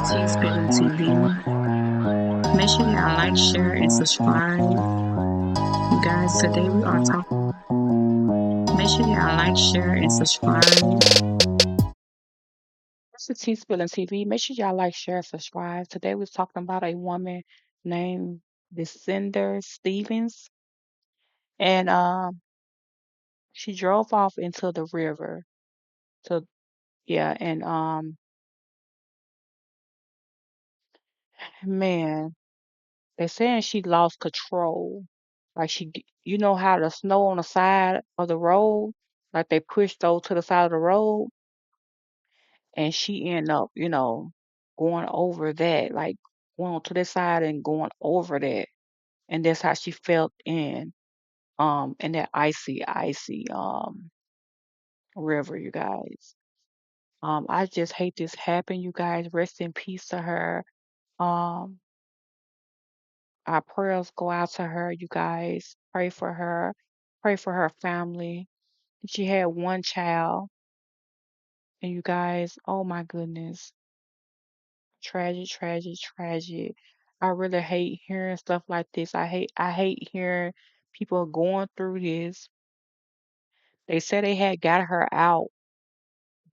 T Spilling TV. Make sure y'all like, share, and subscribe. You guys, today we are talking. Make sure y'all like, share, and subscribe. This is T Spilling TV. Make sure y'all like, share, and subscribe. Today we're talking about a woman named Descender Stevens, and she drove off into the river. To yeah, and man, they're saying she lost control. Like you know how the snow on the side of the road, like they pushed those to the side of the road, and she ended up, going over that, like going to the side and going over that, and that's how she felt in that icy river, you guys. I just hate this happened, you guys. Rest in peace to her. Um, our prayers go out to her, you guys. Pray for her family. She had one child, and you guys, oh my goodness, tragic, tragic, tragic. I really hate hearing stuff like this. I hate hearing people going through this. They said they had got her out,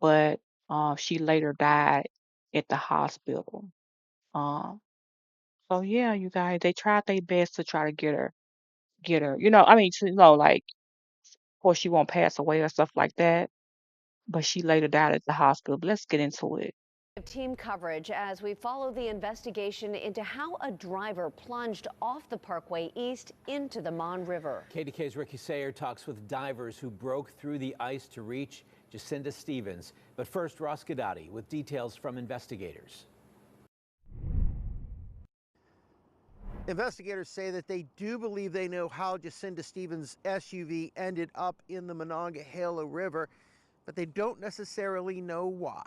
but she later died at the hospital. Um, so yeah, you guys, they tried their best to try to get her. I mean, like, of course, she won't pass away or stuff like that, but she later died at the hospital. But let's get into it. Team coverage as we follow the investigation into how a driver plunged off the Parkway East into the Mon River. KDK's Ricky Sayer talks with divers who broke through the ice to reach Jacinda Stevens. But first, Ross Gadati with details from investigators. Investigators say that they do believe they know how Jacinda Stevens' SUV ended up in the Monongahela River, but they don't necessarily know why.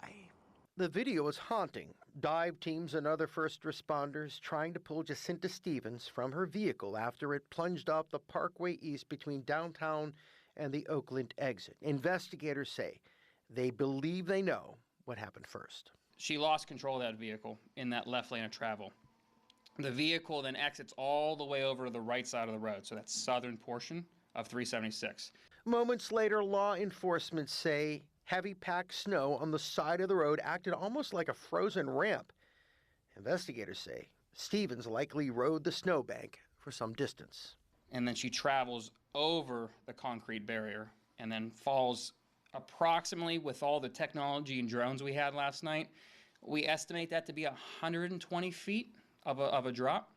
The video is haunting. Dive teams and other first responders trying to pull Jacinda Stevens from her vehicle after it plunged off the Parkway East between downtown and the Oakland exit. Investigators say they believe they know what happened first. She lost control of that vehicle in that left lane of travel. The vehicle then exits all the way over to the right side of the road, so that's southern portion of 376. Moments later, law enforcement say heavy packed snow on the side of the road acted almost like a frozen ramp. Investigators say Stevens likely rode the snowbank for some distance. And then she travels over the concrete barrier and then falls approximately, with all the technology and drones we had last night, we estimate that to be 120 feet of a drop,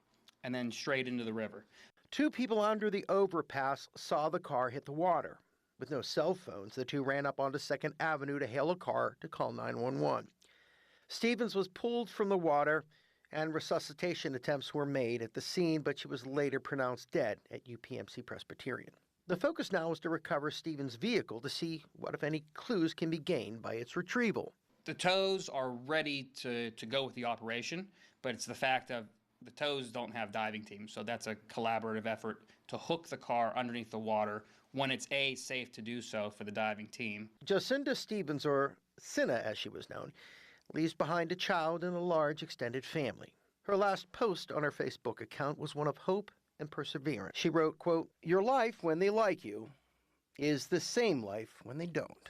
and then straight into the river. Two people under the overpass saw the car hit the water. With no cell phones, the two ran up onto 2nd Avenue to hail a car to call 911. Stevens was pulled from the water, and resuscitation attempts were made at the scene, but she was later pronounced dead at UPMC Presbyterian. The focus now is to recover Stevens' vehicle to see what, if any, clues can be gained by its retrieval. The tows are ready to go with the operation, but it's the fact of the tows don't have diving teams, so that's a collaborative effort to hook the car underneath the water when it's safe to do so for the diving team. Jacinda Stevens, or Cinna as she was known, leaves behind a child and a large extended family. Her last post on her Facebook account was one of hope and perseverance. She wrote, quote, "Your life when they like you is the same life when they don't.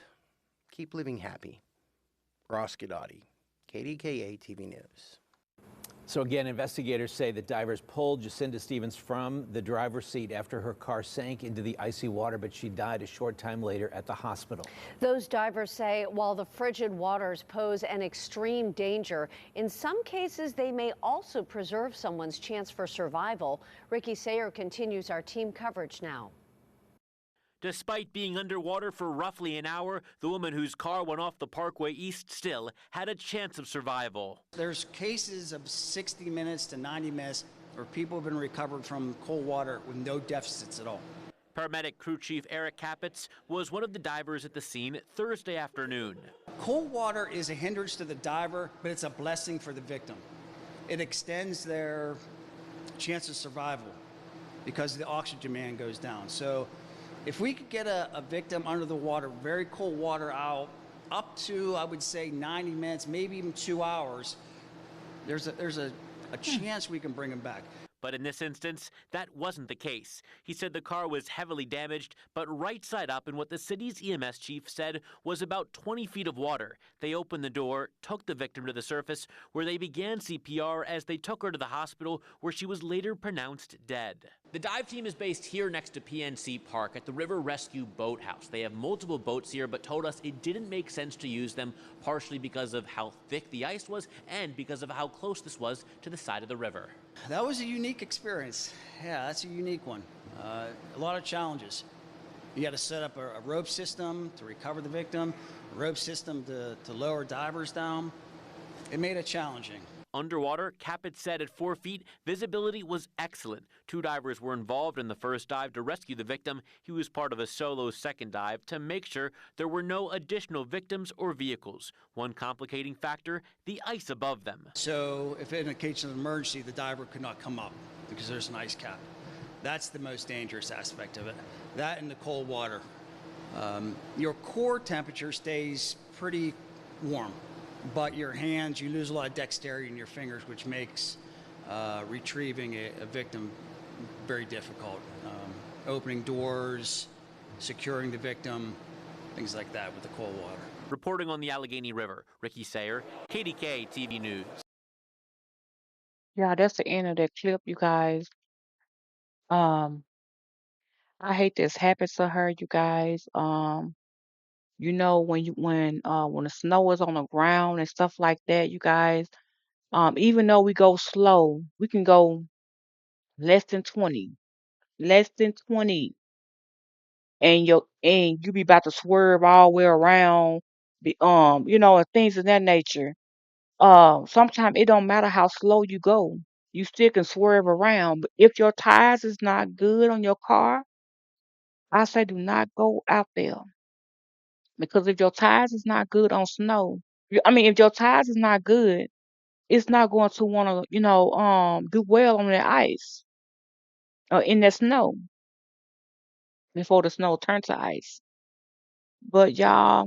Keep living happy." Ross Gadati, KDKA TV News. So again, investigators say that divers pulled Jacinda Stevens from the driver's seat after her car sank into the icy water, but she died a short time later at the hospital. Those divers say while the frigid waters pose an extreme danger, in some cases they may also preserve someone's chance for survival. Ricky Sayer continues our team coverage now. Despite being underwater for roughly an hour, the woman whose car went off the Parkway East still had a chance of survival. There's cases of 60 minutes to 90 minutes where people have been recovered from cold water with no deficits at all. Paramedic Crew Chief Eric Capitz was one of the divers at the scene Thursday afternoon. Cold water is a hindrance to the diver, but it's a blessing for the victim. It extends their chance of survival because the oxygen demand goes down. So if we could get a victim under the water, very cold water out, up to, I would say, 90 minutes, maybe even 2 hours, There's a chance we can bring him back. But in this instance, that wasn't the case. He said the car was heavily damaged, but right side up in what the city's EMS chief said was about 20 feet of water. They opened the door, took the victim to the surface, where they began CPR as they took her to the hospital, where she was later pronounced dead. The dive team is based here next to PNC Park at the River Rescue Boathouse. They have multiple boats here, but told us it didn't make sense to use them, partially because of how thick the ice was and because of how close this was to the side of the river. That was a unique experience. Yeah, that's a unique one. A lot of challenges. You got to set up a rope system to recover the victim, a rope system to lower divers down. It made it challenging. Underwater, Caput said at 4 feet, visibility was excellent. 2 divers were involved in the first dive to rescue the victim. He was part of a solo second dive to make sure there were no additional victims or vehicles. One complicating factor, the ice above them. So if in a case of an emergency, the diver could not come up because there's an ice cap. That's the most dangerous aspect of it. That and the cold water. Your core temperature stays pretty warm, but your hands, you lose a lot of dexterity in your fingers, which makes retrieving a victim very difficult. Opening doors, securing the victim, things like that with the cold water. Reporting on the Allegheny River, Ricky Sayer, KDK TV News. Yeah, that's the end of that clip, you guys. Um, I hate this happened to her, you guys. When the snow is on the ground and stuff like that, you guys, even though we go slow, we can go less than 20, less than 20, and you be about to swerve all the way around, and things of that nature. Sometimes it don't matter how slow you go, you still can swerve around. But if your tires is not good on your car, I say do not go out there. Because if your tires is not good on snow, if your tires is not good, it's not going to want to, do well on that ice or in that snow before the snow turns to ice. But y'all,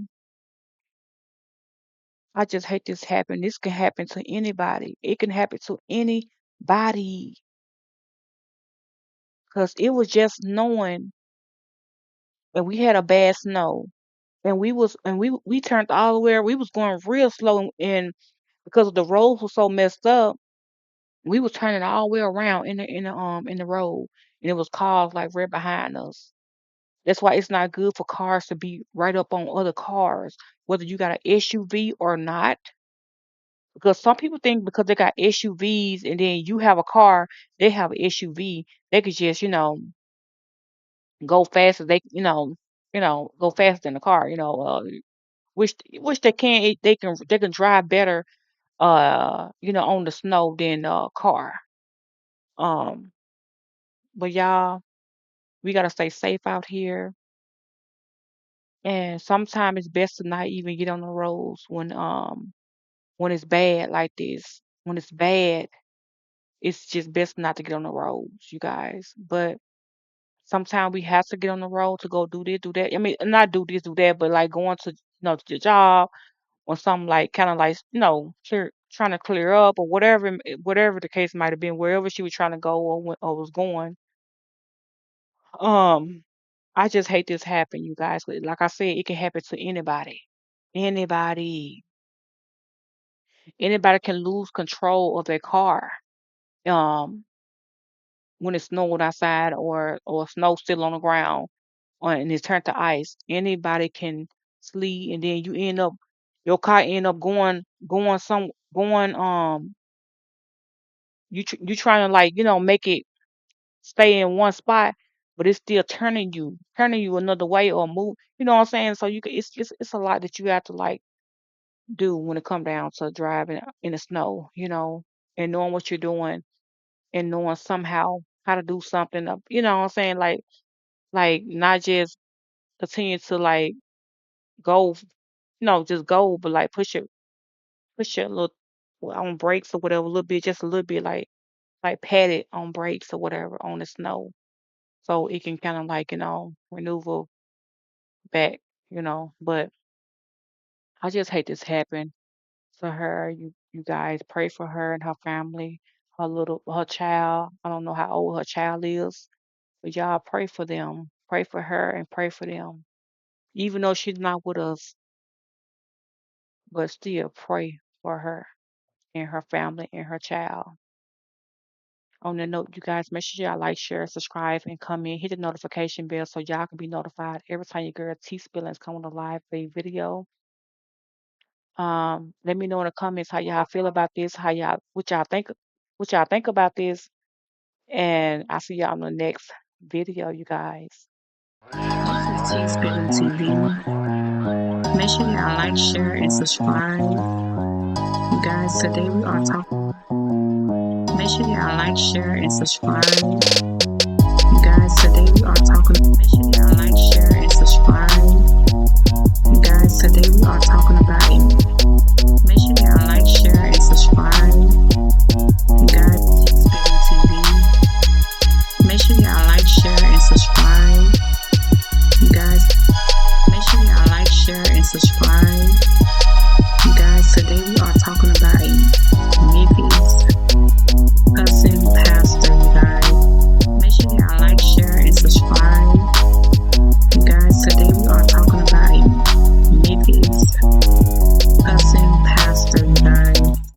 I just hate this happen. This can happen to anybody. It can happen to anybody. Cause it was just snowing and we had a bad snow. And we turned all the way. We was going real slow and because the roads were so messed up, we was turning all the way around in the road, and it was cars like right behind us. That's why it's not good for cars to be right up on other cars, whether you got an SUV or not. Because some people think because they got SUVs and then you have a car, they have an SUV, they could just, go faster. Go faster than the car. Which they can drive better, on the snow than a car. Um, but y'all, we gotta stay safe out here. And sometimes it's best to not even get on the roads when it's bad like this. When it's bad, it's just best not to get on the roads, you guys. But sometimes we have to get on the road to go do this, do that. I mean, not do this, do that, but like going to the job or something like kind of like trying to clear up or whatever the case might have been, wherever she was trying to go or was going. Um, I just hate this happen, you guys. Like I said, it can happen to anybody. Anybody. Anybody can lose control of their car. Um, when it's snowing outside or snow still on the ground and it's turned to ice. Anybody can sleep and then your car end up going you trying to like, make it stay in one spot, but it's still turning you another way or move. You know what I'm saying? So it's a lot that you have to like do when it come down to driving in the snow, and knowing what you're doing and knowing somehow how to do something up, you know what I'm saying? Like not just continue to like go, just go, but like push your little on brakes or whatever, a little bit, just a little bit like pat it on brakes or whatever on the snow. So it can kind of like, maneuver back. But I just hate this happen. to her. You guys pray for her and her family, her child. I don't know how old her child is, but y'all pray for them. Pray for her and pray for them. Even though she's not with us, but still pray for her and her family and her child. On that note, you guys, make sure y'all like, share, subscribe, and comment. Hit the notification bell so y'all can be notified every time your girl T Spillings come on a live video. Let me know in the comments how y'all feel about this, what y'all think about this, and I'll see y'all on the next video, you guys. This is T Spillings TV. Make sure y'all like, share, and subscribe. You guys, today we are talking. Make sure y'all like, share, and subscribe. You guys, today we are talking. Make sure y'all like, share, and subscribe. You guys, today we are talking about